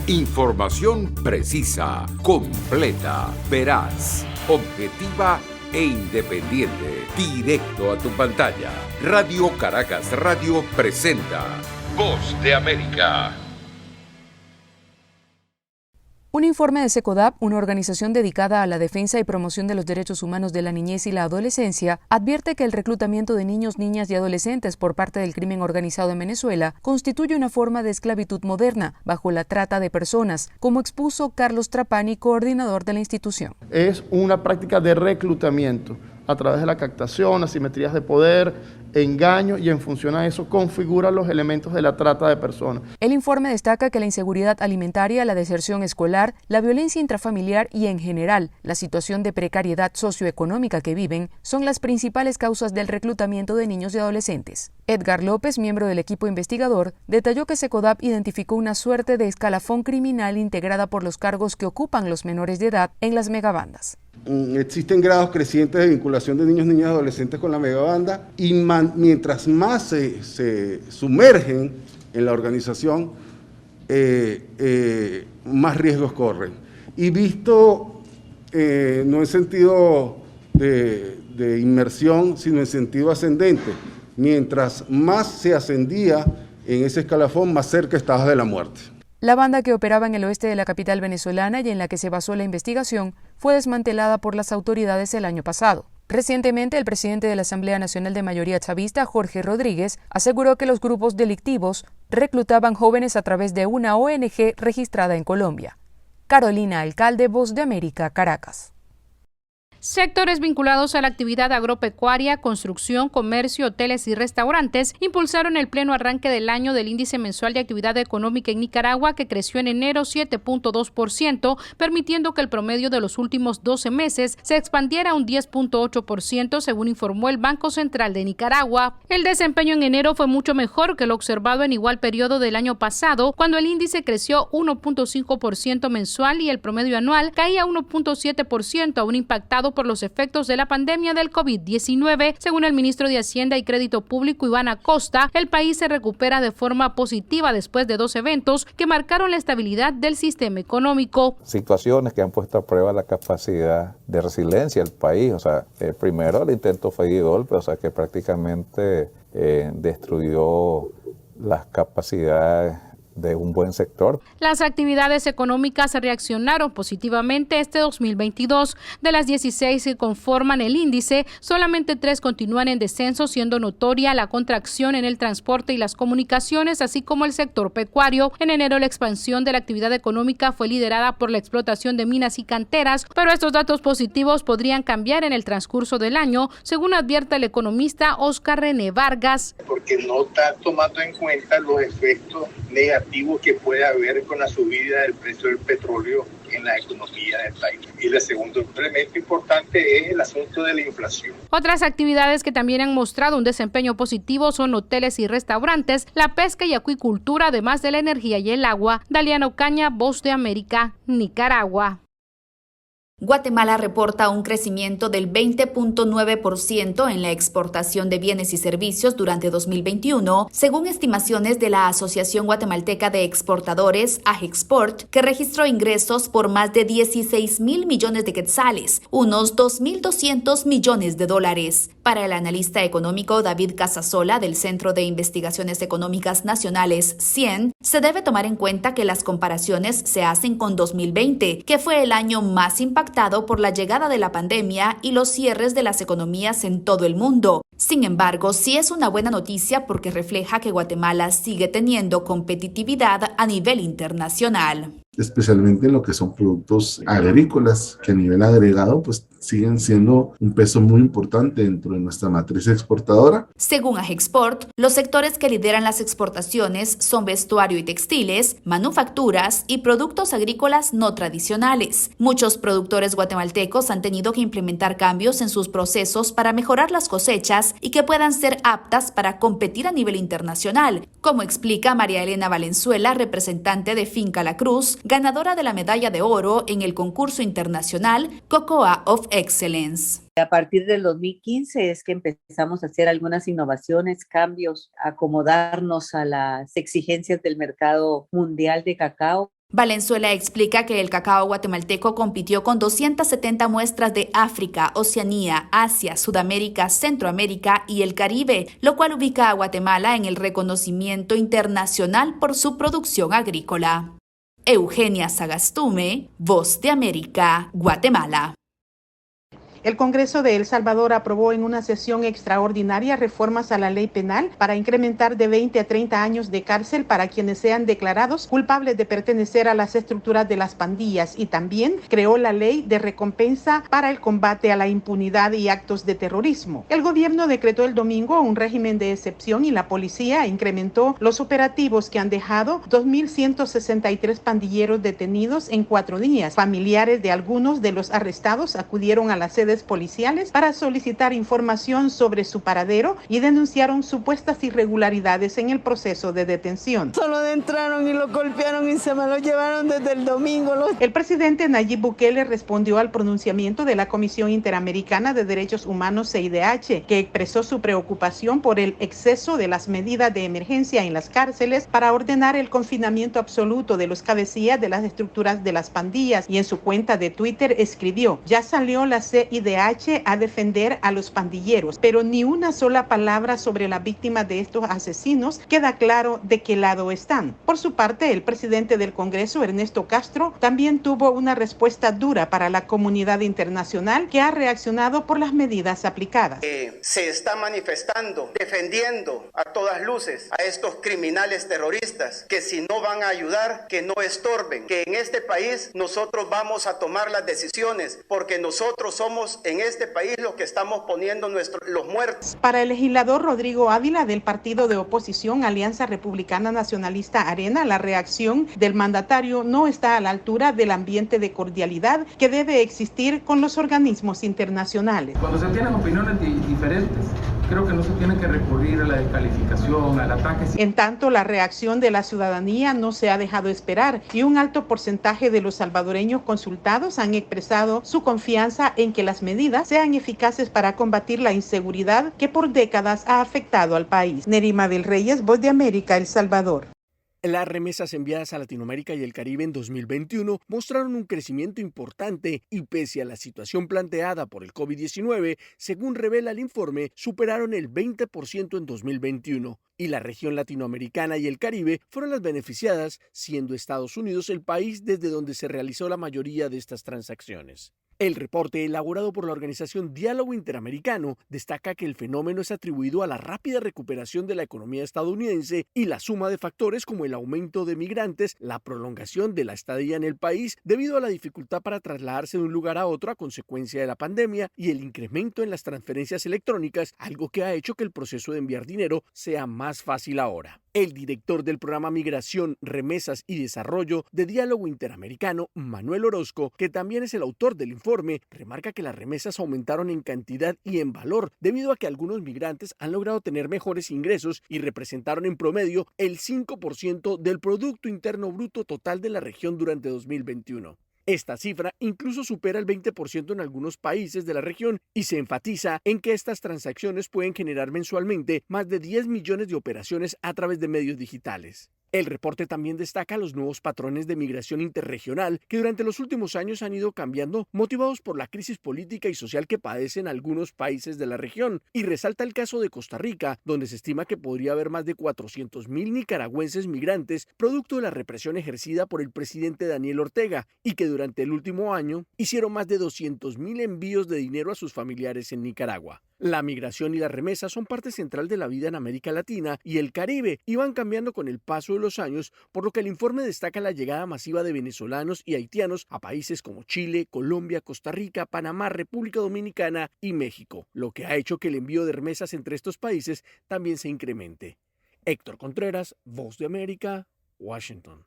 Información precisa, completa, veraz, objetiva e independiente. Directo a tu pantalla. Radio Caracas Radio presenta Voz de América. Un informe de SECODAP, una organización dedicada a la defensa y promoción de los derechos humanos de la niñez y la adolescencia, advierte que el reclutamiento de niños, niñas y adolescentes por parte del crimen organizado en Venezuela constituye una forma de esclavitud moderna, bajo la trata de personas, como expuso Carlos Trapani, coordinador de la institución. Es una práctica de reclutamiento a través de la captación, asimetrías de poder, engaño, y en función a eso configura los elementos de la trata de personas. El informe destaca que la inseguridad alimentaria, la deserción escolar, la violencia intrafamiliar y, en general, la situación de precariedad socioeconómica que viven son las principales causas del reclutamiento de niños y adolescentes. Edgar López, miembro del equipo investigador, detalló que SECODAP identificó una suerte de escalafón criminal integrada por los cargos que ocupan los menores de edad en las megabandas. Existen grados crecientes de vinculación de niños, niñas y adolescentes con la megabanda, y mientras más se sumergen en la organización, más riesgos corren. Y visto no en sentido de inmersión, sino en sentido ascendente, mientras más se ascendía en ese escalafón, más cerca estabas de la muerte. La banda, que operaba en el oeste de la capital venezolana y en la que se basó la investigación, fue desmantelada por las autoridades el año pasado. Recientemente, el presidente de la Asamblea Nacional de Mayoría Chavista, Jorge Rodríguez, aseguró que los grupos delictivos reclutaban jóvenes a través de una ONG registrada en Colombia. Carolina Alcalde, Voz de América, Caracas. Sectores vinculados a la actividad agropecuaria, construcción, comercio, hoteles y restaurantes impulsaron el pleno arranque del año del índice mensual de actividad económica en Nicaragua, que creció en enero 7.2%, permitiendo que el promedio de los últimos 12 meses se expandiera a un 10.8%, según informó el Banco Central de Nicaragua. El desempeño en enero fue mucho mejor que lo observado en igual periodo del año pasado, cuando el índice creció 1.5% mensual y el promedio anual caía 1.7%, aún impactado por los efectos de la pandemia del COVID-19. Según el ministro de Hacienda y Crédito Público, Iván Acosta, el país se recupera de forma positiva después de 2 eventos que marcaron la estabilidad del sistema económico. Situaciones que han puesto a prueba la capacidad de resiliencia del país. Primero el intento fallido, que prácticamente destruyó las capacidades de un buen sector. Las actividades económicas reaccionaron positivamente este 2022. De las 16 que conforman el índice, solamente 3 continúan en descenso, siendo notoria la contracción en el transporte y las comunicaciones, así como el sector pecuario. En enero, la expansión de la actividad económica fue liderada por la explotación de minas y canteras, pero estos datos positivos podrían cambiar en el transcurso del año, según advierte el economista Oscar René Vargas. Porque no está tomando en cuenta los efectos negativos que puede haber con la subida del precio del petróleo en la economía del país. Y el segundo elemento importante es el asunto de la inflación. Otras actividades que también han mostrado un desempeño positivo son hoteles y restaurantes, la pesca y acuicultura, además de la energía y el agua. Daliana Ocaña, Voz de América, Nicaragua. Guatemala reporta un crecimiento del 20.9% en la exportación de bienes y servicios durante 2021, según estimaciones de la Asociación Guatemalteca de Exportadores, AGEXPORT, que registró ingresos por más de 16,000 millones de quetzales, unos 2.200 millones de dólares. Para el analista económico David Casasola del Centro de Investigaciones Económicas Nacionales, CIEN, se debe tomar en cuenta que las comparaciones se hacen con 2020, que fue el año más impactante por la llegada de la pandemia y los cierres de las economías en todo el mundo. Sin embargo, sí es una buena noticia porque refleja que Guatemala sigue teniendo competitividad a nivel internacional. Especialmente en lo que son productos agrícolas, que a nivel agregado pues siguen siendo un peso muy importante dentro de nuestra matriz exportadora. Según AGEXPORT, los sectores que lideran las exportaciones son vestuario y textiles, manufacturas y productos agrícolas no tradicionales. Muchos productores guatemaltecos han tenido que implementar cambios en sus procesos para mejorar las cosechas y que puedan ser aptas para competir a nivel internacional, como explica María Elena Valenzuela, representante de Finca La Cruz, ganadora de la medalla de oro en el concurso internacional Cocoa of Excellence. A partir del 2015 es que empezamos a hacer algunas innovaciones, cambios, acomodarnos a las exigencias del mercado mundial de cacao. Valenzuela explica que el cacao guatemalteco compitió con 270 muestras de África, Oceanía, Asia, Sudamérica, Centroamérica y el Caribe, lo cual ubica a Guatemala en el reconocimiento internacional por su producción agrícola. Eugenia Sagastume, Voz de América, Guatemala. El Congreso de El Salvador aprobó en una sesión extraordinaria reformas a la ley penal para incrementar de 20 a 30 años de cárcel para quienes sean declarados culpables de pertenecer a las estructuras de las pandillas, y también creó la ley de recompensa para el combate a la impunidad y actos de terrorismo. El gobierno decretó el domingo un régimen de excepción y la policía incrementó los operativos que han dejado 2.163 pandilleros detenidos en 4 días. Familiares de algunos de los arrestados acudieron a la sede policiales para solicitar información sobre su paradero y denunciaron supuestas irregularidades en el proceso de detención. Solo entraron y lo golpearon y se me lo llevaron desde el domingo. El presidente Nayib Bukele respondió al pronunciamiento de la Comisión Interamericana de Derechos Humanos CIDH, que expresó su preocupación por el exceso de las medidas de emergencia en las cárceles para ordenar el confinamiento absoluto de los cabecillas de las estructuras de las pandillas, y en su cuenta de Twitter escribió: ya salió la CIDH a defender a los pandilleros, pero ni una sola palabra sobre las víctimas de estos asesinos. Queda claro de qué lado están. Por su parte, el presidente del Congreso, Ernesto Castro, también tuvo una respuesta dura para la comunidad internacional, que ha reaccionado por las medidas aplicadas. Se está manifestando, defendiendo a todas luces a estos criminales terroristas, que si no van a ayudar, que no estorben, que en este país nosotros vamos a tomar las decisiones, porque nosotros somos en este país los que estamos poniendo los muertos. Para el legislador Rodrigo Ávila, del partido de oposición Alianza Republicana Nacionalista Arena, la reacción del mandatario no está a la altura del ambiente de cordialidad que debe existir con los organismos internacionales. Cuando se tienen opiniones diferentes, creo que no se tiene que recurrir a la descalificación, al ataque. En tanto, la reacción de la ciudadanía no se ha dejado esperar, y un alto porcentaje de los salvadoreños consultados han expresado su confianza en que las medidas sean eficaces para combatir la inseguridad que por décadas ha afectado al país. Nerima del Reyes, Voz de América, El Salvador. Las remesas enviadas a Latinoamérica y el Caribe en 2021 mostraron un crecimiento importante y, pese a la situación planteada por el COVID-19, según revela el informe, superaron el 20% en 2021. Y la región latinoamericana y el Caribe fueron las beneficiadas, siendo Estados Unidos el país desde donde se realizó la mayoría de estas transacciones. El reporte elaborado por la organización Diálogo Interamericano destaca que el fenómeno es atribuido a la rápida recuperación de la economía estadounidense y la suma de factores como el aumento de migrantes, la prolongación de la estadía en el país debido a la dificultad para trasladarse de un lugar a otro a consecuencia de la pandemia y el incremento en las transferencias electrónicas, algo que ha hecho que el proceso de enviar dinero sea más fácil ahora. El director del programa Migración, Remesas y Desarrollo de Diálogo Interamericano, Manuel Orozco, que también es el autor del informe, remarca que las remesas aumentaron en cantidad y en valor debido a que algunos migrantes han logrado tener mejores ingresos y representaron en promedio el 5% del Producto Interno Bruto total de la región durante 2021. Esta cifra incluso supera el 20% en algunos países de la región y se enfatiza en que estas transacciones pueden generar mensualmente más de 10 millones de operaciones a través de medios digitales. El reporte también destaca los nuevos patrones de migración interregional que durante los últimos años han ido cambiando, motivados por la crisis política y social que padecen algunos países de la región, y resalta el caso de Costa Rica, donde se estima que podría haber más de 400,000 nicaragüenses migrantes producto de la represión ejercida por el presidente Daniel Ortega y que durante el último año hicieron más de 200,000 envíos de dinero a sus familiares en Nicaragua. La migración y la remesa son parte central de la vida en América Latina y el Caribe y van cambiando con el paso de los años, por lo que el informe destaca la llegada masiva de venezolanos y haitianos a países como Chile, Colombia, Costa Rica, Panamá, República Dominicana y México, lo que ha hecho que el envío de remesas entre estos países también se incremente. Héctor Contreras, Voz de América, Washington.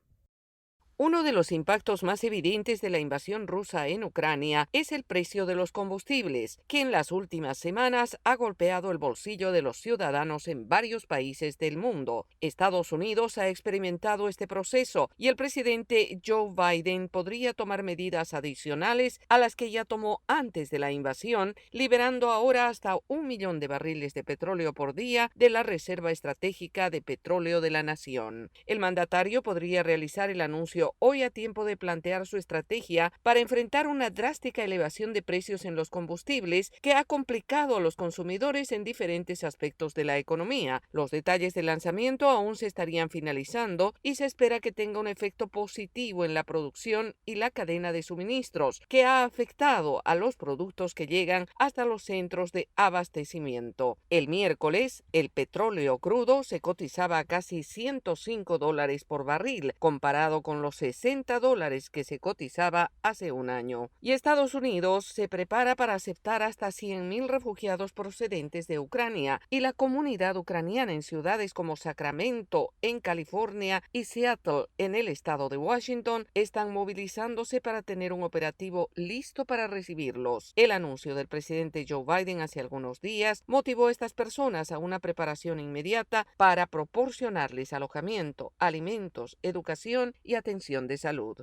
Uno de los impactos más evidentes de la invasión rusa en Ucrania es el precio de los combustibles, que en las últimas semanas ha golpeado el bolsillo de los ciudadanos en varios países del mundo. Estados Unidos ha experimentado este proceso y el presidente Joe Biden podría tomar medidas adicionales a las que ya tomó antes de la invasión, liberando ahora hasta 1 millón de barriles de petróleo por día de la Reserva Estratégica de Petróleo de la Nación. El mandatario podría realizar el anuncio comercio hoy a tiempo de plantear su estrategia para enfrentar una drástica elevación de precios en los combustibles que ha complicado a los consumidores en diferentes aspectos de la economía. Los detalles del lanzamiento aún se estarían finalizando y se espera que tenga un efecto positivo en la producción y la cadena de suministros, que ha afectado a los productos que llegan hasta los centros de abastecimiento. El miércoles, el petróleo crudo se cotizaba a casi $105 por barril, comparado con los $60 que se cotizaba hace un año. Y Estados Unidos se prepara para aceptar hasta 100.000 refugiados procedentes de Ucrania, y la comunidad ucraniana en ciudades como Sacramento, en California, y Seattle, en el estado de Washington, están movilizándose para tener un operativo listo para recibirlos. El anuncio del presidente Joe Biden hace algunos días motivó a estas personas a una preparación inmediata para proporcionarles alojamiento, alimentos, educación y atención de salud.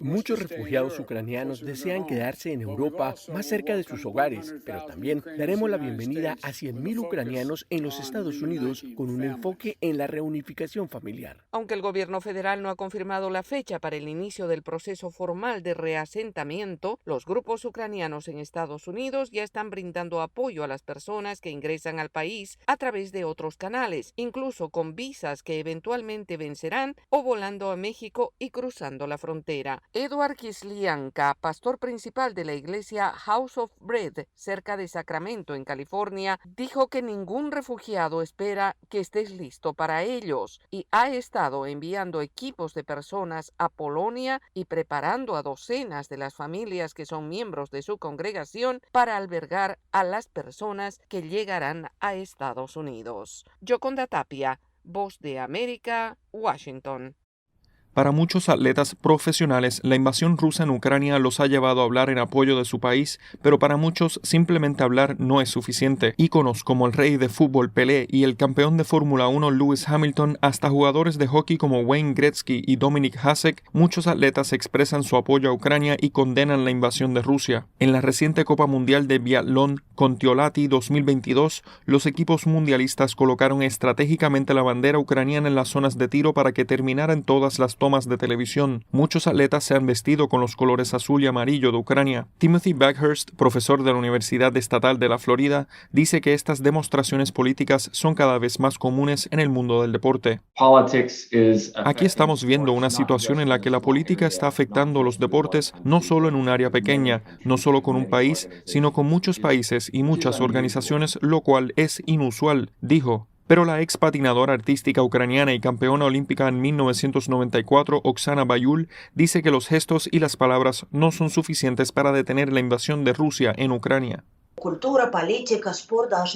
Muchos refugiados ucranianos desean quedarse en Europa más cerca de sus hogares, pero también daremos la bienvenida a 100.000 ucranianos en los Estados Unidos con un enfoque en la reunificación familiar. Aunque el gobierno federal no ha confirmado la fecha para el inicio del proceso formal de reasentamiento, los grupos ucranianos en Estados Unidos ya están brindando apoyo a las personas que ingresan al país a través de otros canales, incluso con visas que eventualmente vencerán o volando a México y cruzando la frontera. Edward Kislianka, pastor principal de la iglesia House of Bread cerca de Sacramento, en California, dijo que ningún refugiado espera que estés listo para ellos y ha estado enviando equipos de personas a Polonia y preparando a docenas de las familias que son miembros de su congregación para albergar a las personas que llegarán a Estados Unidos. Yoconda Tapia, Voz de América, Washington. Para muchos atletas profesionales, la invasión rusa en Ucrania los ha llevado a hablar en apoyo de su país, pero para muchos simplemente hablar no es suficiente. Íconos como el rey de fútbol Pelé y el campeón de Fórmula 1 Lewis Hamilton, hasta jugadores de hockey como Wayne Gretzky y Dominik Hasek, muchos atletas expresan su apoyo a Ucrania y condenan la invasión de Rusia. En la reciente Copa Mundial de Biatlón Kontiolahti 2022, los equipos mundialistas colocaron estratégicamente la bandera ucraniana en las zonas de tiro para que terminaran todas las tomas de televisión. Muchos atletas se han vestido con los colores azul y amarillo de Ucrania. Timothy Backhurst, profesor de la Universidad Estatal de la Florida, dice que estas demostraciones políticas son cada vez más comunes en el mundo del deporte. Aquí estamos viendo una situación en la que la política está afectando los deportes no solo en un área pequeña, no solo con un país, sino con muchos países y muchas organizaciones, lo cual es inusual, dijo. Pero la ex patinadora artística ucraniana y campeona olímpica en 1994, Oksana Bayul, dice que los gestos y las palabras no son suficientes para detener la invasión de Rusia en Ucrania.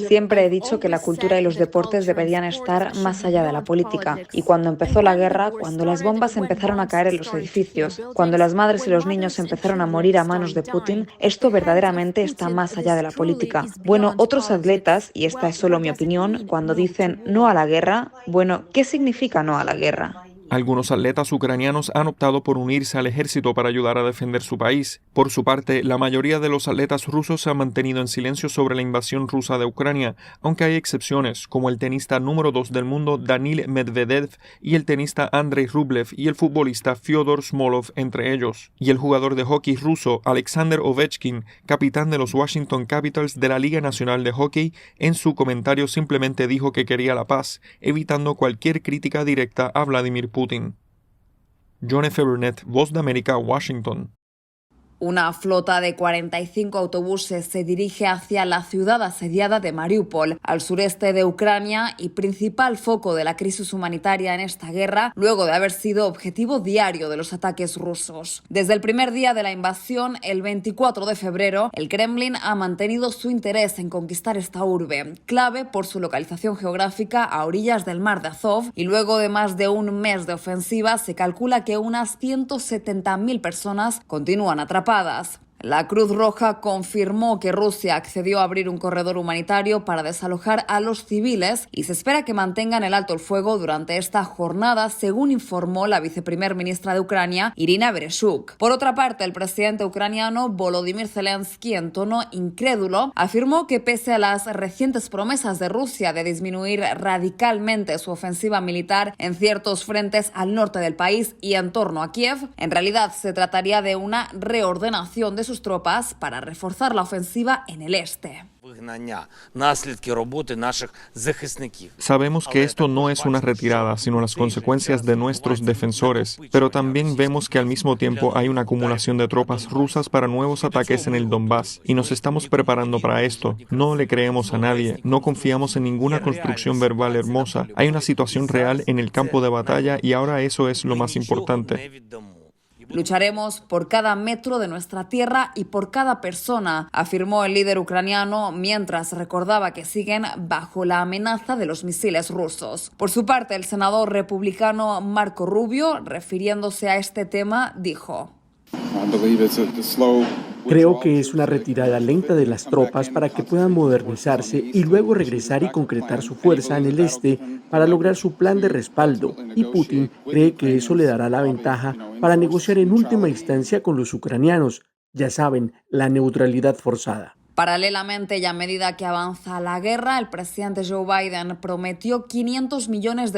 Siempre he dicho que la cultura y los deportes deberían estar más allá de la política. Y cuando empezó la guerra, cuando las bombas empezaron a caer en los edificios, cuando las madres y los niños empezaron a morir a manos de Putin, esto verdaderamente está más allá de la política. Bueno, otros atletas, y esta es solo mi opinión, cuando dicen no a la guerra, bueno, ¿qué significa no a la guerra? Algunos atletas ucranianos han optado por unirse al ejército para ayudar a defender su país. Por su parte, la mayoría de los atletas rusos se han mantenido en silencio sobre la invasión rusa de Ucrania, aunque hay excepciones, como el tenista número 2 del mundo Daniil Medvedev y el tenista Andrei Rublev y el futbolista Fyodor Smolov, entre ellos. Y el jugador de hockey ruso Alexander Ovechkin, capitán de los Washington Capitals de la Liga Nacional de Hockey, en su comentario simplemente dijo que quería la paz, evitando cualquier crítica directa a Vladimir Putin. John F. Burnett, Voz de América, Washington. Una flota de 45 autobuses se dirige hacia la ciudad asediada de Mariupol, al sureste de Ucrania y principal foco de la crisis humanitaria en esta guerra, luego de haber sido objetivo diario de los ataques rusos. Desde el primer día de la invasión, el 24 de febrero, el Kremlin ha mantenido su interés en conquistar esta urbe, clave por su localización geográfica a orillas del mar de Azov, y luego de más de un mes de ofensiva, se calcula que unas 170.000 personas continúan atrapadas. La Cruz Roja confirmó que Rusia accedió a abrir un corredor humanitario para desalojar a los civiles y se espera que mantengan el alto el fuego durante esta jornada, según informó la viceprimer ministra de Ucrania, Irina Vereshchuk. Por otra parte, el presidente ucraniano Volodymyr Zelensky, en tono incrédulo, afirmó que pese a las recientes promesas de Rusia de disminuir radicalmente su ofensiva militar en ciertos frentes al norte del país y en torno a Kiev, en realidad se trataría de una reordenación de sus tropas para reforzar la ofensiva en el este. Sabemos que esto no es una retirada, sino las consecuencias de nuestros defensores, pero también vemos que al mismo tiempo hay una acumulación de tropas rusas para nuevos ataques en el Donbass, y nos estamos preparando para esto. No le creemos a nadie, no confiamos en ninguna construcción verbal hermosa. Hay una situación real en el campo de batalla y ahora eso es lo más importante. Lucharemos por cada metro de nuestra tierra y por cada persona, afirmó el líder ucraniano mientras recordaba que siguen bajo la amenaza de los misiles rusos. Por su parte, el senador republicano Marco Rubio, refiriéndose a este tema, dijo: Creo que es una retirada lenta de las tropas para que puedan modernizarse y luego regresar y concretar su fuerza en el este para lograr su plan de respaldo, y Putin cree que eso le dará la ventaja para negociar en última instancia con los ucranianos. Ya saben, la neutralidad forzada. Paralelamente, y a medida que avanza la guerra, el presidente Joe Biden prometió $500 millones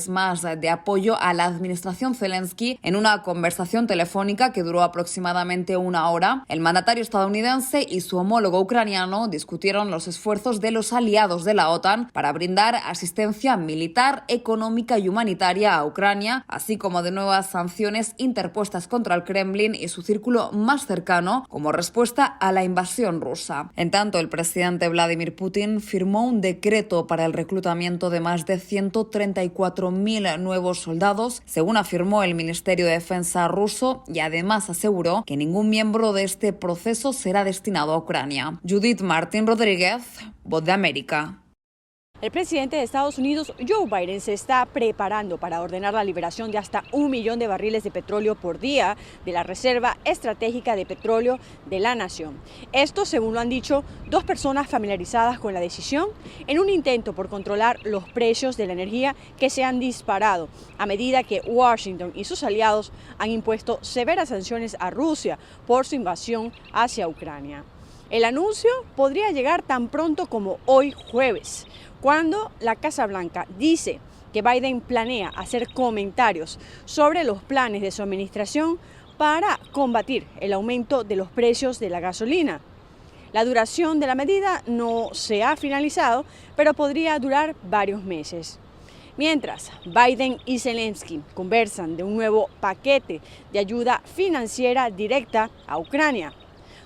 más de apoyo a la administración Zelensky en una conversación telefónica que duró aproximadamente una hora. El mandatario estadounidense y su homólogo ucraniano discutieron los esfuerzos de los aliados de la OTAN para brindar asistencia militar, económica y humanitaria a Ucrania, así como de nuevas sanciones interpuestas contra el Kremlin y su círculo más cercano como respuesta a la invasión rusa. En tanto, el presidente Vladimir Putin firmó un decreto para el reclutamiento de más de 134.000 nuevos soldados, según afirmó el Ministerio de Defensa ruso, y además aseguró que ningún miembro de este proceso será destinado a Ucrania. Judith Martín Rodríguez, Voz de América. El presidente de Estados Unidos, Joe Biden, se está preparando para ordenar la liberación de hasta 1 millón de barriles de petróleo por día de la Reserva Estratégica de Petróleo de la nación. Esto, según lo han dicho dos personas familiarizadas con la decisión, en un intento por controlar los precios de la energía que se han disparado a medida que Washington y sus aliados han impuesto severas sanciones a Rusia por su invasión hacia Ucrania. El anuncio podría llegar tan pronto como hoy jueves, cuando la Casa Blanca dice que Biden planea hacer comentarios sobre los planes de su administración para combatir el aumento de los precios de la gasolina. La duración de la medida no se ha finalizado, pero podría durar varios meses. Mientras Biden y Zelensky conversan de un nuevo paquete de ayuda financiera directa a Ucrania.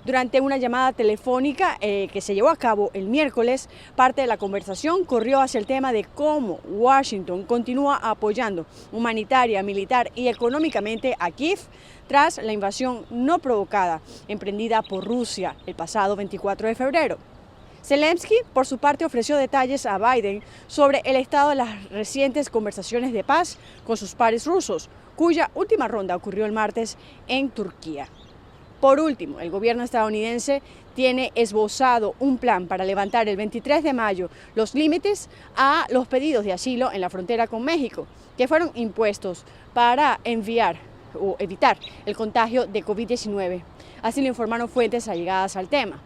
Durante una llamada telefónica que se llevó a cabo el miércoles, parte de la conversación corrió hacia el tema de cómo Washington continúa apoyando humanitaria, militar y económicamente a Kiev tras la invasión no provocada emprendida por Rusia el pasado 24 de febrero. Zelensky, por su parte, ofreció detalles a Biden sobre el estado de las recientes conversaciones de paz con sus pares rusos, cuya última ronda ocurrió el martes en Turquía. Por último, el gobierno estadounidense tiene esbozado un plan para levantar el 23 de mayo los límites a los pedidos de asilo en la frontera con México, que fueron impuestos para evitar el contagio de COVID-19. Así lo informaron fuentes allegadas al tema.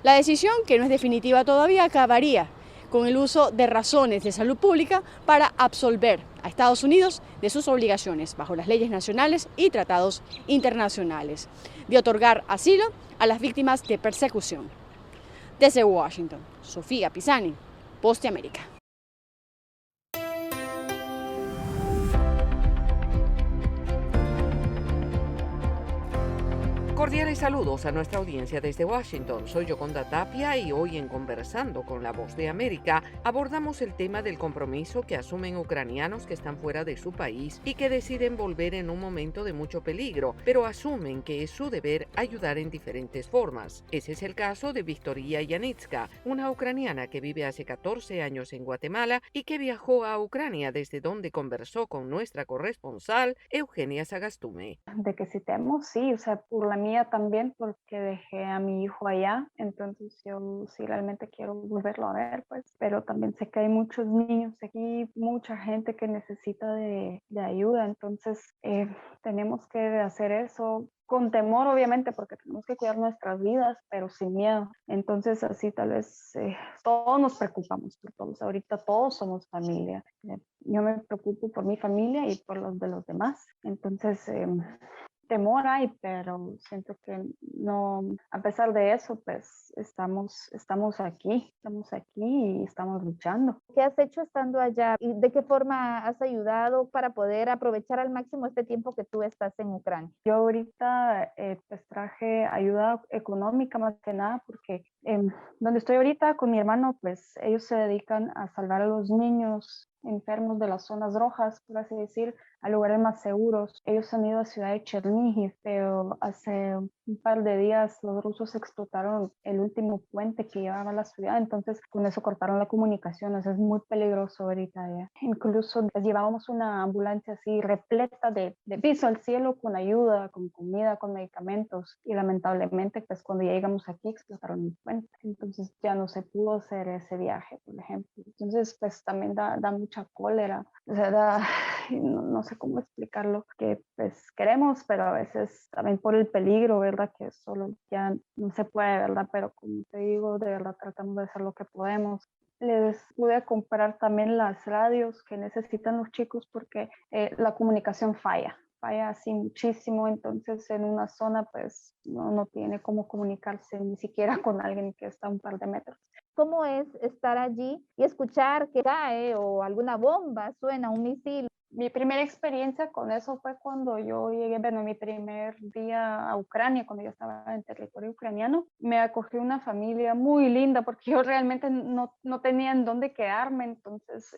La decisión, que no es definitiva todavía, acabaría con el uso de razones de salud pública para absolver a Estados Unidos de sus obligaciones bajo las leyes nacionales y tratados internacionales de otorgar asilo a las víctimas de persecución. Desde Washington, Sofía Pisani, Voz de América. Cordiales saludos a nuestra audiencia desde Washington. Soy Yoconda Tapia y hoy en Conversando con la Voz de América abordamos el tema del compromiso que asumen ucranianos que están fuera de su país y que deciden volver en un momento de mucho peligro, pero asumen que es su deber ayudar en diferentes formas. Ese es el caso de Victoria Yanitska, una ucraniana que vive hace 14 años en Guatemala y que viajó a Ucrania, desde donde conversó con nuestra corresponsal Eugenia Sagastume. De que si tenemos, sí, por la mía también, porque dejé a mi hijo allá, entonces yo sí realmente quiero volverlo a ver, pues, pero también sé que hay muchos niños aquí, mucha gente que necesita de ayuda, entonces tenemos que hacer eso con temor, obviamente, porque tenemos que cuidar nuestras vidas, pero sin miedo. Entonces, así tal vez todos nos preocupamos por todos. Ahorita todos somos familia. Yo me preocupo por mi familia y por los de los demás. Entonces, temor hay, pero siento que no, a pesar de eso, pues estamos aquí y estamos luchando. ¿Qué has hecho estando allá y de qué forma has ayudado para poder aprovechar al máximo este tiempo que tú estás en Ucrania? Yo ahorita pues traje ayuda económica más que nada porque donde estoy ahorita con mi hermano, pues ellos se dedican a salvar a los niños enfermos de las zonas rojas, por así decir, a lugares más seguros. Ellos han ido a ciudad de Chernihiv, pero hace un par de días los rusos explotaron el último puente que llevaba a la ciudad, entonces con eso cortaron la comunicación. Eso es muy peligroso ahorita ya. Incluso pues, llevábamos una ambulancia así repleta de piso al cielo con ayuda, con comida, con medicamentos, y lamentablemente pues cuando ya llegamos aquí explotaron el puente, entonces ya no se pudo hacer ese viaje, por ejemplo. Entonces pues también da mucha cólera, o sea, no sé cómo explicarlo, que pues queremos, pero a veces también por el peligro, ¿verdad? Que solo ya no se puede, ¿verdad? Pero como te digo, de verdad tratamos de hacer lo que podemos. Les pude comprar también las radios que necesitan los chicos porque la comunicación falla así muchísimo, entonces en una zona pues no tiene cómo comunicarse ni siquiera con alguien que está a un par de metros. ¿Cómo es estar allí y escuchar que cae o alguna bomba, suena un misil? Mi primera experiencia con eso fue cuando yo llegué, bueno, mi primer día a Ucrania, cuando yo estaba en territorio ucraniano. Me acogió una familia muy linda porque yo realmente no tenía en dónde quedarme, entonces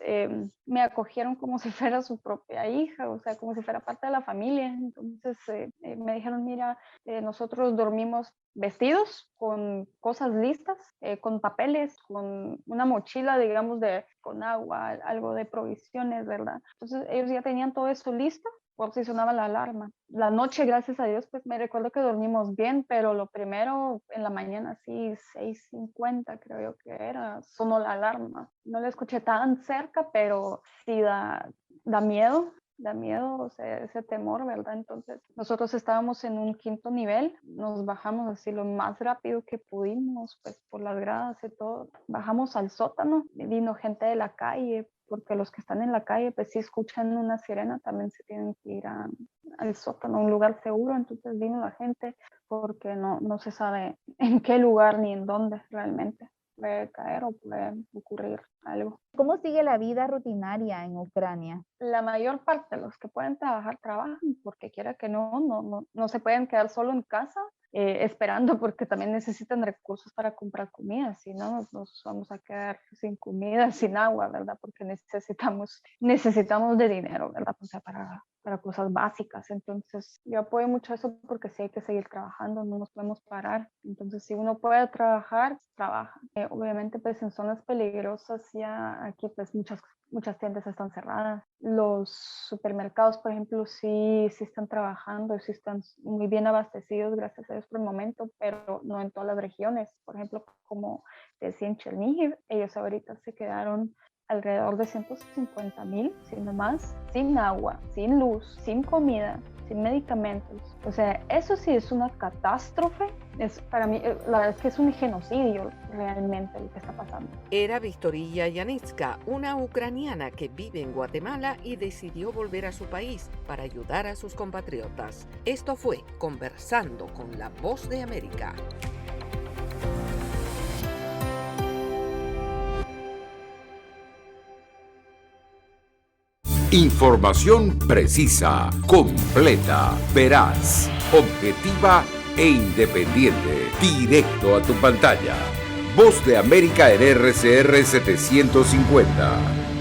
me acogieron como si fuera su propia hija, o sea, como si fuera parte de la familia. Entonces me dijeron, mira, nosotros dormimos vestidos, con cosas listas, con papeles, con una mochila, digamos, con agua, algo de provisiones, ¿verdad? Entonces ellos ya tenían todo eso listo por si sonaba la alarma. La noche, gracias a Dios, pues me recuerdo que dormimos bien, pero lo primero en la mañana, así 6:50 creo yo que era, sonó la alarma. No la escuché tan cerca, pero sí da miedo. Da miedo, o sea, ese temor, ¿verdad? Entonces, nosotros estábamos en un 5º nivel, nos bajamos así lo más rápido que pudimos, pues por las gradas y todo. Bajamos al sótano, vino gente de la calle, porque los que están en la calle, pues si escuchan una sirena, también se tienen que ir al sótano, a un lugar seguro. Entonces vino la gente, porque no se sabe en qué lugar ni en dónde realmente puede caer o puede ocurrir algo. ¿Cómo sigue la vida rutinaria en Ucrania? La mayor parte de los que pueden trabajar, trabajan, porque quiera que no se pueden quedar solo en casa esperando, porque también necesitan recursos para comprar comida, si no nos vamos a quedar sin comida, sin agua, ¿verdad? Porque necesitamos de dinero, ¿verdad? O sea, para cosas básicas. Entonces yo apoyo mucho eso porque sí hay que seguir trabajando, no nos podemos parar. Entonces si uno puede trabajar, trabaja. Obviamente pues en zonas peligrosas ya aquí pues muchas tiendas están cerradas. Los supermercados, por ejemplo, sí están trabajando, sí están muy bien abastecidos, gracias a Dios por el momento, pero no en todas las regiones. Por ejemplo, como decía en Chernihiv, ellos ahorita se quedaron alrededor de 150,000, si no más, sin agua, sin luz, sin comida, sin medicamentos. O sea, eso sí es una catástrofe. Para mí, la verdad es que es un genocidio realmente lo que está pasando. Era Victoria Yanitska, una ucraniana que vive en Guatemala y decidió volver a su país para ayudar a sus compatriotas. Esto fue Conversando con la Voz de América. Información precisa, completa, veraz, objetiva e independiente. Directo a tu pantalla. Voz de América en RCR 750.